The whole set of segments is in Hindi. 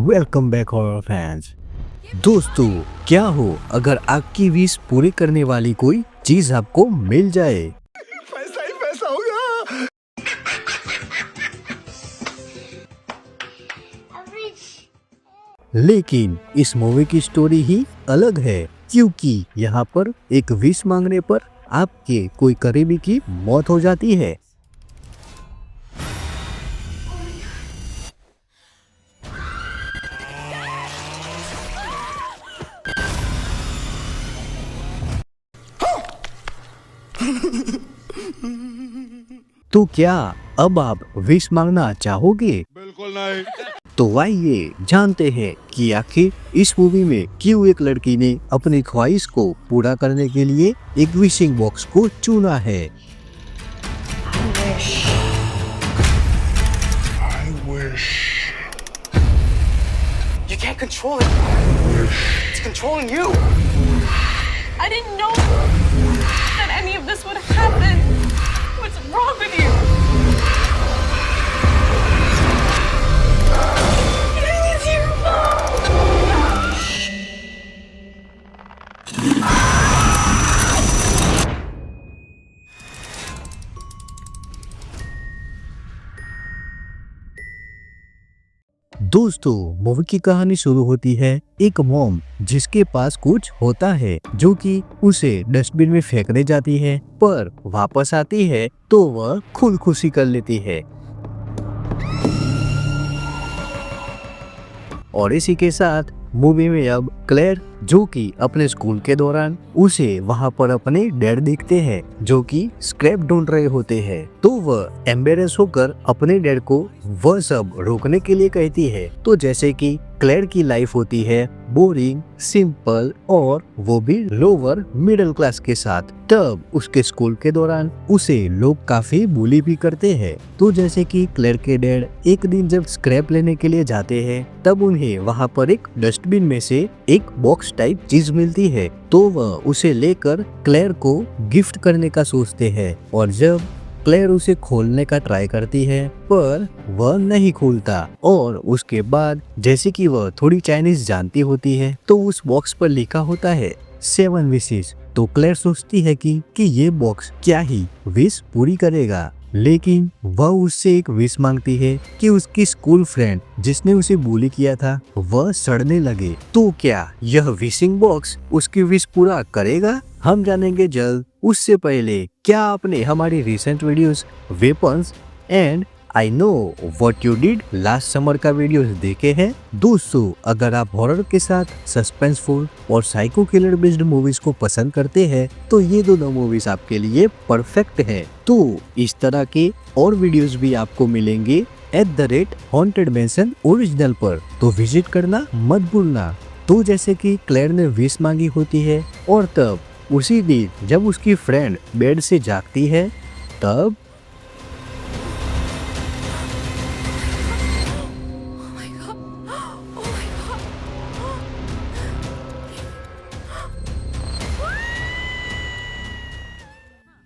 Welcome back horror fans. दोस्तों, क्या हो अगर आपकी विश पूरी करने वाली कोई चीज आपको मिल जाए? पैसा ही पैसा होगा। लेकिन इस मूवी की स्टोरी ही अलग है, क्योंकि यहाँ पर एक विश मांगने पर आपके कोई करीबी की मौत हो जाती है। तो क्या अब आप विश मांगना चाहोगे? बिल्कुल नहीं। तो आइए जानते हैं कि आखिर इस मूवी में क्यों एक लड़की ने अपनी ख्वाहिश को पूरा करने के लिए एक विशिंग बॉक्स को चुना है। I wish. You can't control it. It's controlling you. I didn't know that any of this would happen. What's wrong with you? It's your fault. दोस्तों, मूवी की कहानी शुरू होती है एक मॉम जिसके पास कुछ होता है जो कि उसे डस्टबिन में फेंकने जाती है, पर वापस आती है तो वह खुदकुशी कर लेती है। और इसी के साथ मूवी में अब क्लेयर, जो कि अपने स्कूल के दौरान उसे वहां पर अपने डैड दिखते हैं जो कि स्क्रैप ढूंढ रहे होते हैं, तो वह एम्बेरेस होकर अपने डैड को वह सब रोकने के लिए कहती है। तो जैसे कि क्लेयर की लाइफ होती है बोरिंग, सिंपल और वो भी लोअर मिडिल क्लास के साथ, तब उसके स्कूल के दौरान उसे लोग काफी बुली भी करते हैं। तो जैसे कि क्लेयर के डैड एक दिन जब स्क्रैप लेने के लिए जाते हैं, तब उन्हें वहां पर एक डस्टबिन में से एक बॉक्स टाइप चीज मिलती है, तो वह उसे लेकर क्लेयर को गिफ्ट करने का सोचते हैं। और जब क्लेयर उसे खोलने का ट्राई करती है, पर वह नहीं खोलता। और उसके बाद जैसे कि वह थोड़ी चाइनीज जानती होती है, तो उस बॉक्स पर लिखा होता है 7 विशेस। तो क्लेयर सोचती है कि ये बॉक्स क्या ही विश पूरी करेगा, लेकिन वह उससे एक विश मांगती है कि उसकी स्कूल फ्रेंड जिसने उसे बुली किया था वह सड़ने लगे। तो क्या यह विशिंग बॉक्स उसकी विश पूरा करेगा? हम जानेंगे जल्द। उससे पहले क्या आपने हमारी recent videos weapons and I know what you did last summer का वीडियोस देखे हैं? दोस्तों, अगर आप हॉरर के साथ सस्पेंसफुल और साइको किलर बेस्ड मूवीज को पसंद करते हैं, तो ये दोनों मूवीज आपके लिए परफेक्ट है। तो इस तरह के और वीडियोस भी आपको मिलेंगे @हॉन्टेड मैंशन ओरिजिनल पर, तो विजिट करना मत भूलना। तो जैसे कि क्लेयर ने विश मांगी होती है, और तब उसी दिन जब उसकी फ्रेंड बेड से जागती है, तब Oh my god. Oh my god.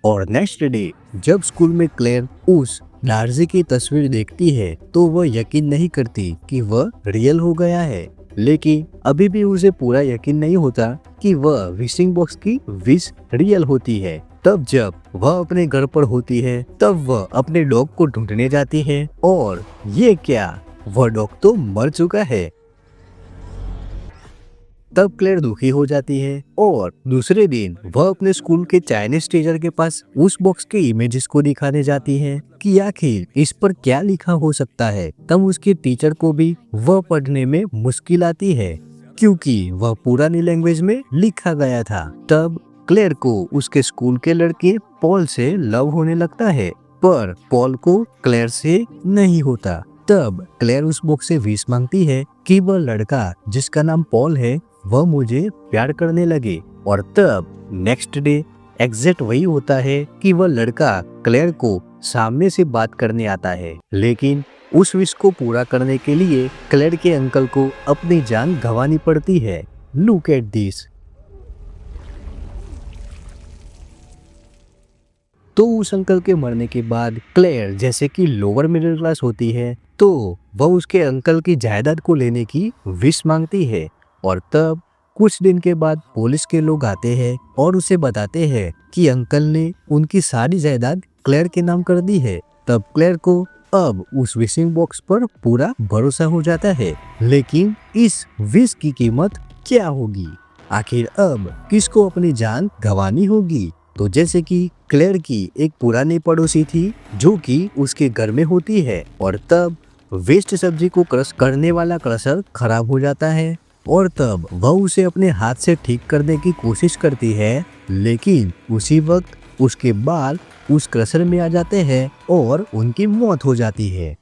और नेक्स्ट डे जब स्कूल में क्लेयर उस नार्जी की तस्वीर देखती है, तो वह यकीन नहीं करती कि वह रियल हो गया है। लेकिन अभी भी उसे पूरा यकीन नहीं होता कि वह विशिंग बॉक्स की विश रियल होती है। तब जब वह अपने घर पर होती है, तब वह अपने डॉग को ढूंढने जाती है, और ये क्या, वह डॉग तो मर चुका है। तब क्लेयर दुखी हो जाती है, और दूसरे दिन वह अपने स्कूल के चाइनीज टीचर के पास उस बॉक्स के इमेजेस को दिखाने जाती है कि आखिर इस पर क्या लिखा हो सकता है। तब उसके टीचर को भी वह पढ़ने में मुश्किल आती है, क्योंकि वह पुरानी लैंग्वेज में लिखा गया था। तब क्लेयर को उसके स्कूल के लड़के पॉल से लव होने लगता है, पर पॉल को क्लेयर से नहीं होता। तब क्लेयर उस बॉक्स से विश मांगती है कि वह लड़का जिसका नाम पॉल है वह मुझे प्यार करने लगे। और तब नेक्स्ट डे एग्जैक्ट वही होता है कि वह लड़का क्लेयर को सामने से बात करने आता है, लेकिन उस विश को पूरा करने के लिए क्लेयर के अंकल को अपनी जान गंवानी पड़ती है। Look at this. तो उस अंकल के मरने के बाद क्लेयर जैसे कि लोअर मिडिल क्लास होती है, तो वह उसके अंकल की जायदाद को लेने की विश मांगती है। और तब कुछ दिन के बाद पुलिस के लोग आते हैं और उसे बताते हैं कि अंकल ने उनकी सारी जायदाद क्लेयर के नाम कर दी है। तब क्लेयर को अब उस विशिंग बॉक्स पर पूरा भरोसा हो जाता है। लेकिन इस विश की कीमत क्या होगी? आखिर अब किसको अपनी जान गंवानी होगी? तो जैसे कि क्लेयर की एक पुरानी पड़ोसी थी जो कि उसके घर में होती है, और तब वेस्ट सब्जी को क्रश करने वाला क्रशर खराब हो जाता है और तब वह उसे अपने हाथ से ठीक करने की कोशिश करती है। लेकिन उसी वक्त उसके बाल उस क्रशर में आ जाते हैं और उनकी मौत हो जाती है।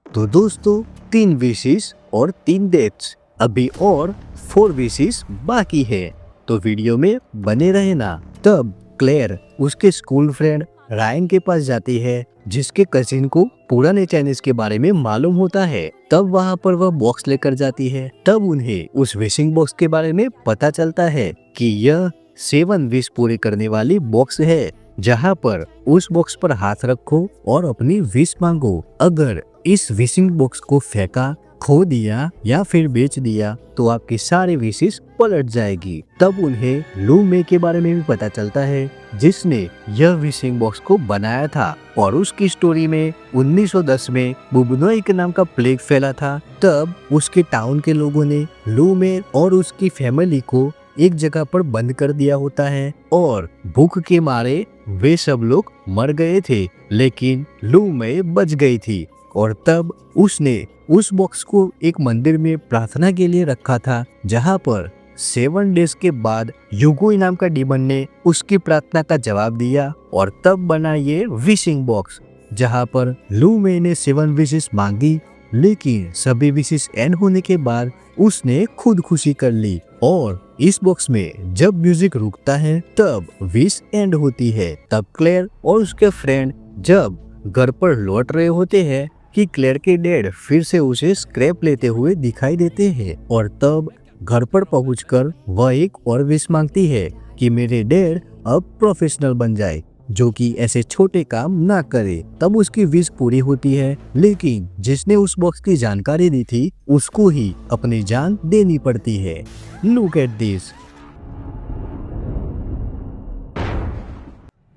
तो दोस्तों 3 विशेस और 3 डेथ्स, अभी और 4 विशेस बाकी है, तो वीडियो में बने रहना। तब क्लेयर उसके स्कूल फ्रेंड रायन के पास जाती है जिसके कजिन को पुराने चाइनीज के बारे में मालूम होता है। तब वहाँ पर वह बॉक्स लेकर जाती है। तब उन्हें उस विशिंग बॉक्स के बारे में पता चलता है कि यह 7 विश पूरे करने वाली बॉक्स है, जहाँ पर उस बॉक्स पर हाथ रखो और अपनी विश मांगो। अगर इस विशिंग बॉक्स को फेंका, खो दिया या फिर बेच दिया तो आपकी सारी विशेस पलट जाएगी। तब उन्हें लू मे के बारे में भी पता चलता है जिसने यह विशिंग बॉक्स को बनाया था, और उसकी स्टोरी में 1910 में बुबनोई के नाम का प्लेग फैला था। तब उसके टाउन के लोगों ने लू मे और उसकी फैमिली को एक जगह पर बंद कर दिया होता है और भूख के मारे वे सब लोग मर गए थे, लेकिन लू मे बच गई थी। और तब उसने उस बॉक्स को एक मंदिर में प्रार्थना के लिए रखा था, जहाँ पर 7 डेज के बाद युगो नाम का डीमन ने उसकी प्रार्थना का जवाब दिया और तब बना ये विशिंग बॉक्स, जहाँ पर लू मे ने 7 विशेस मांगी, लेकिन सभी विशेस एंड होने के बाद उसने खुदकुशी कर ली। और इस बॉक्स में जब म्यूजिक रुकता है तब विश एंड होती है। तब क्लेयर और उसके फ्रेंड जब घर पर लौट रहे होते हैं कि क्लेयर के डैड फिर से उसे स्क्रैप लेते हुए दिखाई देते हैं, और तब घर पर पहुंचकर वह एक और विश मांगती है कि मेरे डैड अब प्रोफेशनल बन जाए, जो कि ऐसे छोटे काम ना करे। तब उसकी विश पूरी होती है, लेकिन जिसने उस बॉक्स की जानकारी दी थी उसको ही अपनी जान देनी पड़ती है। Look at this.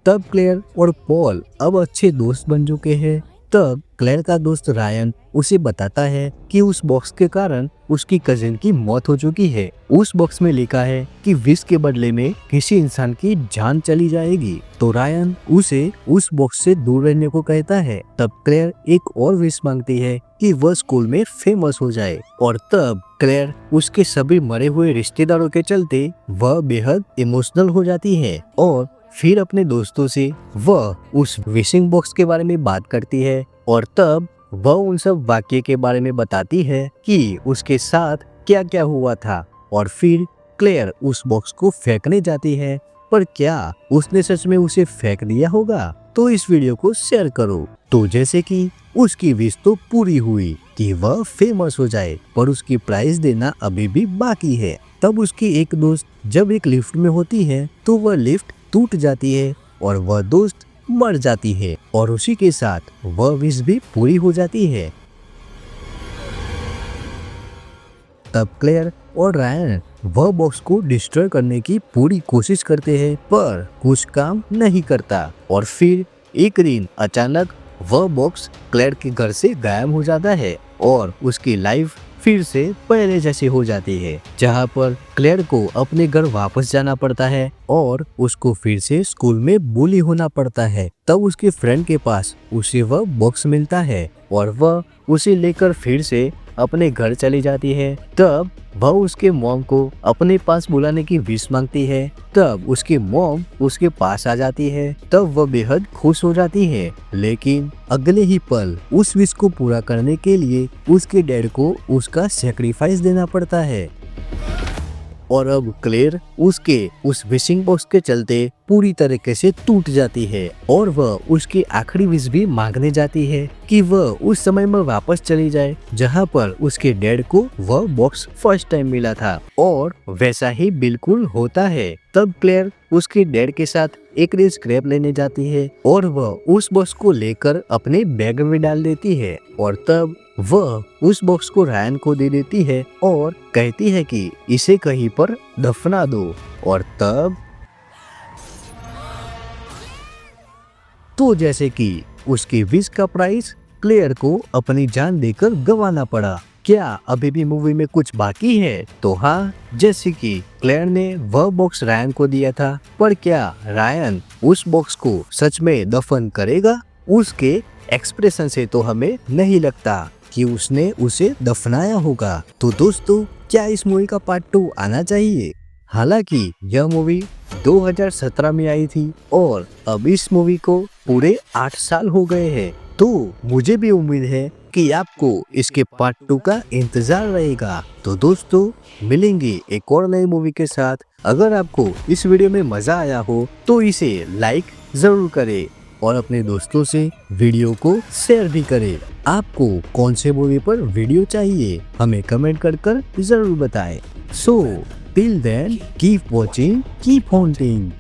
तब क्लेयर और पॉल अब अच्छे दोस्त बन चुके हैं। तब क्लेयर का दोस्त रायन उसे बताता है कि उस बॉक्स के कारण उसकी कजिन की मौत हो चुकी है। उस बॉक्स में लिखा है कि विश के बदले में किसी इंसान की जान चली जाएगी। तो रायन उसे उस बॉक्स से दूर रहने को कहता है। तब क्लेयर एक और विश मांगती है कि वह स्कूल में फेमस हो जाए, और तब क्लेयर उसके सभी मरे हुए रिश्तेदारों के चलते वह बेहद इमोशनल हो जाती है और फिर अपने दोस्तों से वह उस विशिंग बॉक्स के बारे में बात करती है, और तब वह उन सब वाक्य के बारे में बताती है कि उसके साथ क्या क्या हुआ था। और फिर क्लेयर उस बॉक्स को फेंकने जाती है, पर क्या उसने सच में उसे फेंक दिया होगा? तो इस वीडियो को शेयर करो। तो जैसे कि उसकी विश तो पूरी हुई कि वह फेमस हो जाए, पर उसकी प्राइस देना अभी भी बाकी है। तब उसकी एक दोस्त जब एक लिफ्ट में होती है तो वह लिफ्ट टूट जाती है और वह दोस्त मर जाती है, और उसी के साथ वह विश भी पूरी हो जाती है। तब क्लेयर और रायन वह बॉक्स को डिस्ट्रॉय करने की पूरी कोशिश करते हैं, पर कुछ काम नहीं करता। और फिर एक दिन अचानक वह बॉक्स क्लेयर के घर से गायब हो जाता है और उसकी लाइफ फिर से पहले जैसी हो जाती है, जहाँ पर क्लेयर को अपने घर वापस जाना पड़ता है और उसको फिर से स्कूल में बुली होना पड़ता है। तब उसके फ्रेंड के पास उसे वह बॉक्स मिलता है और वह उसे लेकर फिर से अपने घर चली जाती है। तब वह उसके मॉम को अपने पास बुलाने की विश मांगती है। तब उसकी मॉम उसके पास आ जाती है। तब वह बेहद खुश हो जाती है, लेकिन अगले ही पल उस विश को पूरा करने के लिए उसके डैड को उसका सैक्रिफाइस देना पड़ता है। और अब क्लेयर उसके उस विशिंग बॉक्स के चलते पूरी तरीके से टूट जाती है और वह उसकी आखिरी विश भी मांगने जाती है कि वह उस समय में वापस चली जाए जहां पर उसके डैड को वह बॉक्स फर्स्ट टाइम मिला था। और वैसा ही बिल्कुल होता है। तब क्लेयर उसके डैड के साथ एक रेस स्क्रैप लेने जाती है और वह उस बॉक्स को लेकर अपने बैग में डाल देती है और तब वह उस बॉक्स को रायन को दे देती है और कहती है कि इसे कहीं पर दफना दो। और तब तो जैसे कि उसकी विश का प्राइस क्लेयर को अपनी जान देकर गंवाना पड़ा। क्या अभी भी मूवी में कुछ बाकी है? तो हाँ, जैसे कि क्लेयर ने वह बॉक्स रायन को दिया था, पर क्या रायन उस बॉक्स को सच में दफन करेगा? उसके एक्सप्रेशन से तो हमें नहीं लगता कि उसने उसे दफनाया होगा। तो दोस्तों, क्या इस मूवी का पार्ट 2 आना चाहिए? हालांकि यह मूवी 2017 में आई थी और अब इस मूवी को पूरे 8 साल हो गए हैं, तो मुझे भी उम्मीद है कि आपको इसके पार्ट 2 का इंतजार रहेगा। तो दोस्तों, मिलेंगे एक और नई मूवी के साथ। अगर आपको इस वीडियो में मजा आया हो तो इसे लाइक जरूर करें और अपने दोस्तों से वीडियो को शेयर भी करें। आपको कौन से मूवी पर वीडियो चाहिए हमें कमेंट कर जरूर बताएं। So till then keep watching, keep haunting.